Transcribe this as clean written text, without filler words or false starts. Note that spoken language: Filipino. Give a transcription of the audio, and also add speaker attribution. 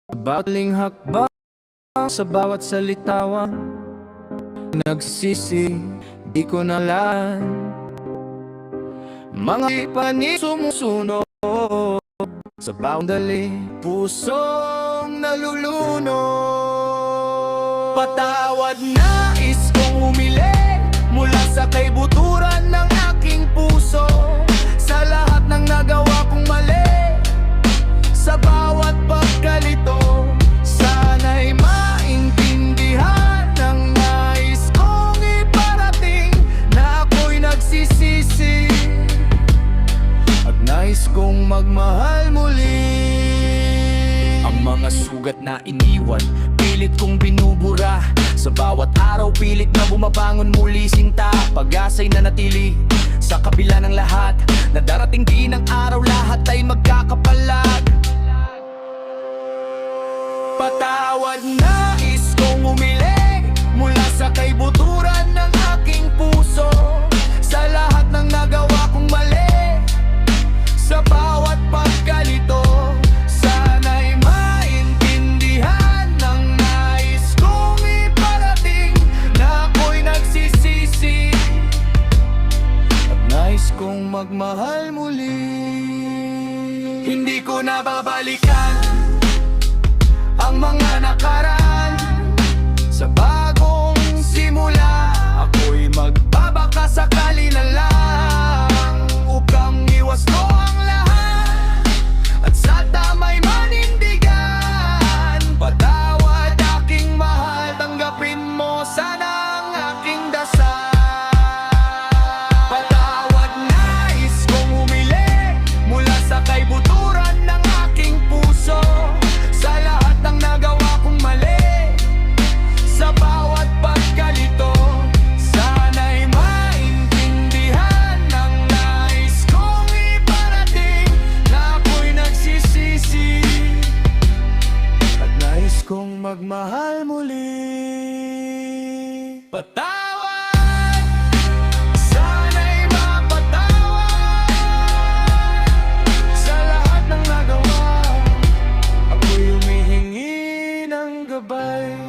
Speaker 1: Bawat hakbang sa bawat salitawan, nagsisi, di ko nalan. Mga panig sumusunod sa boundary, pusong nalulunod. Patawad, nais kong humiling mula sa kaibuturan ng aking puso, sa lahat ng nagawa kong mali, sa bawat pagkalito. Sana'y maintindihan ang nais kong iparating, na ako'y nagsisisi at nais kong magmahal muli. Ang mga sugat na iniwan, pilit kong binubura. Sa bawat araw, pilit na bumabangon muli. Sinta, pag-asa'y nanatili sa kabila ng lahat, na darating din ang araw, lahat ay magkakapalag. Patawad, nais kong umiling mula sa kaibuturan ng aking puso, sa lahat ng nagawa kong mali, sa bawat pagkalito. Sana'y maintindihan ang nais kong iparating, na ako'y nagsisisi at nais kong magmahal muli. Hindi ko na babalikan ang mga nakaraan. Sa bagong simula, ako'y magbabaka sakali na lang, upang iwas ko ang lahat at sa tama'y manindigan. Patawad, aking mahal, tanggapin mo sana ang aking dasal. Patawad, nais kong humiling mula sa kaibuturan ng aking puso, sa lahat ng nagawa kong mali, sa bawat pagkalito. Sana'y maintindihan ang nais kong iparating, na ako'y nagsisisi at nais kong magmahal muli. Patawad, sana'y mapatawad sa lahat ng nagawa. Ako'y humihingi ng gabay.